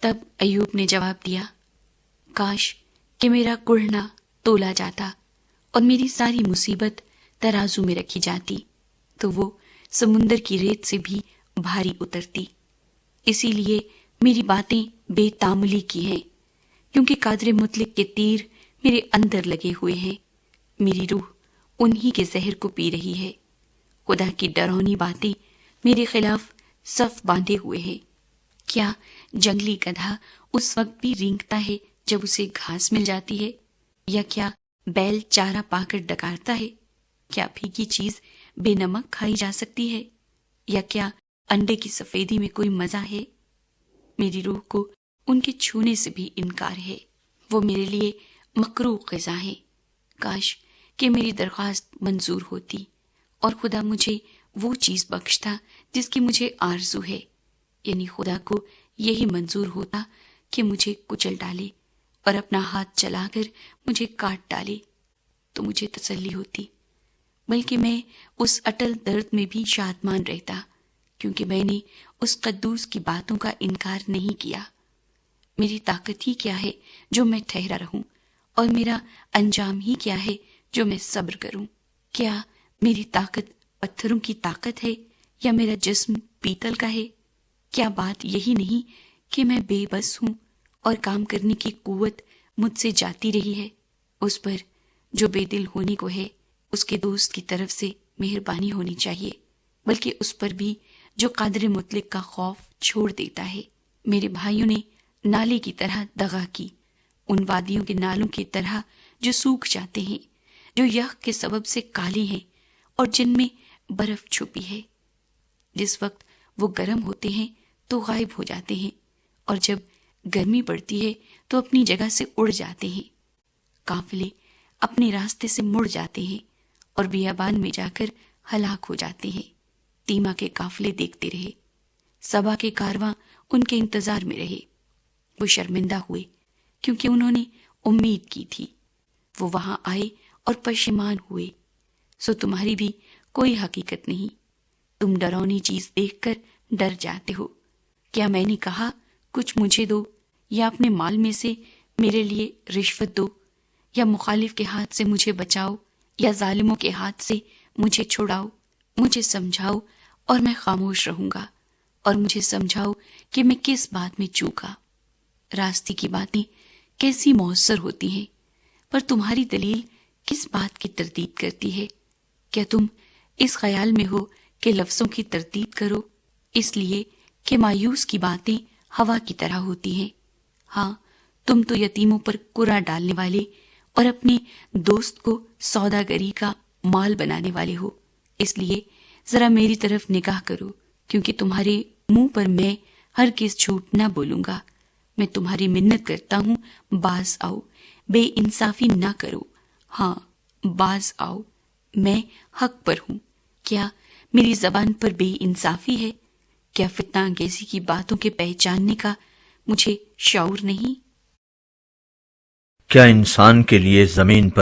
تب ایوب نے جواب دیا، کاش کہ میرا کڑھنا تولا جاتا اور میری ساری مصیبت ترازو میں رکھی جاتی تو وہ سمندر کی ریت سے بھی بھاری اترتی۔ اسی لیے میری باتیں بے تاملی کی ہیں، کیونکہ قادر مطلق کے تیر میرے اندر لگے ہوئے ہیں۔ میری روح انہی کے زہر کو پی رہی ہے۔ خدا کی ڈراؤنی باتیں میرے خلاف صف باندھے ہوئے ہیں۔ کیا جنگلی گدھا اس وقت بھی رینگتا ہے جب اسے گھاس مل جاتی ہے؟ یا کیا بیل چارہ پا کر ڈکارتا ہے؟ کیا پھیکی چیز بے نمک کھائی جا سکتی ہے؟ یا کیا انڈے کی سفیدی میں کوئی مزہ ہے؟ میری روح کو ان کے چھونے سے بھی انکار ہے۔ وہ میرے لیے مکروہ غذا ہے۔ کاش کہ میری درخواست منظور ہوتی اور خدا مجھے وہ چیز بخشتا جس کی مجھے آرزو ہے، یعنی خدا کو یہی منظور ہوتا کہ مجھے کچل ڈالے اور اپنا ہاتھ چلا کر مجھے کاٹ ڈالے تو مجھے تسلی ہوتی، بلکہ میں اس اٹل درد میں بھی شادمان رہتا، کیونکہ میں نے اس قدوس کی باتوں کا انکار نہیں کیا۔ میری طاقت ہی کیا ہے جو میں ٹھہرا رہوں، اور میرا انجام ہی کیا ہے جو میں صبر کروں؟ کیا میری طاقت پتھروں کی طاقت ہے یا میرا جسم پیتل کا ہے؟ کیا بات یہی نہیں کہ میں بے بس ہوں اور کام کرنے کی قوت مجھ سے جاتی رہی ہے؟ اس پر جو بے دل ہونے کو ہے اس کے دوست کی طرف سے مہربانی ہونی چاہیے، بلکہ اس پر بھی جو قادر مطلق کا خوف چھوڑ دیتا ہے۔ میرے بھائیوں نے نالے کی طرح دغا کی، ان وادیوں کے نالوں کی طرح جو سوکھ جاتے ہیں، جو یخ کے سبب سے کالے ہیں اور جن میں برف چھپی ہے۔ جس وقت وہ گرم ہوتے ہیں تو غائب ہو جاتے ہیں، اور جب گرمی پڑتی ہے تو اپنی جگہ سے اڑ جاتے ہیں۔ قافلے اپنے راستے سے مڑ جاتے ہیں اور بیابان میں جا کر ہلاک ہو جاتے ہیں۔ تیما کے قافلے دیکھتے رہے، سبا کے کارواں ان کے انتظار میں رہے۔ وہ شرمندہ ہوئے کیونکہ انہوں نے امید کی تھی۔ وہ وہاں آئے اور پشیمان ہوئے۔ سو تمہاری بھی کوئی حقیقت نہیں، تم ڈراؤنی چیز دیکھ کر ڈر جاتے ہو۔ کیا میں نے کہا کچھ مجھے دو، یا اپنے مال میں سے میرے لیے رشوت دو، یا مخالف کے ہاتھ سے مجھے بچاؤ، یا ظالموں کے ہاتھ سے مجھے چھڑاؤ؟ مجھے سمجھاؤ اور میں خاموش رہوں گا، اور مجھے سمجھاؤ کہ میں کس بات میں چوکا۔ راستے کی باتیں کیسی مؤثر ہوتی ہیں، پر تمہاری دلیل کس بات کی تردید کرتی ہے؟ کیا تم اس خیال میں ہو کہ لفظوں کی تردید کرو، اس لیے کہ مایوس کی باتیں ہوا کی طرح ہوتی ہیں؟ ہاں، تم تو یتیموں پر کرا ڈالنے والے اور اپنے دوست کو سوداگری کا مال بنانے والے ہو۔ اس لیے ذرا میری طرف نگاہ کرو، کیونکہ تمہارے منہ پر میں ہرگز جھوٹ نہ بولوں گا۔ میں تمہاری منت کرتا ہوں، باز آؤ، بے انصافی نہ کرو۔ ہاں، باز آؤ، میں حق پر ہوں۔ کیا میری زبان پر بے انصافی ہے؟ کیا فتنہ انگیزی کی باتوں کے پہچاننے کا مجھے شعور نہیں؟ کیا انسان کے لیے زمین پر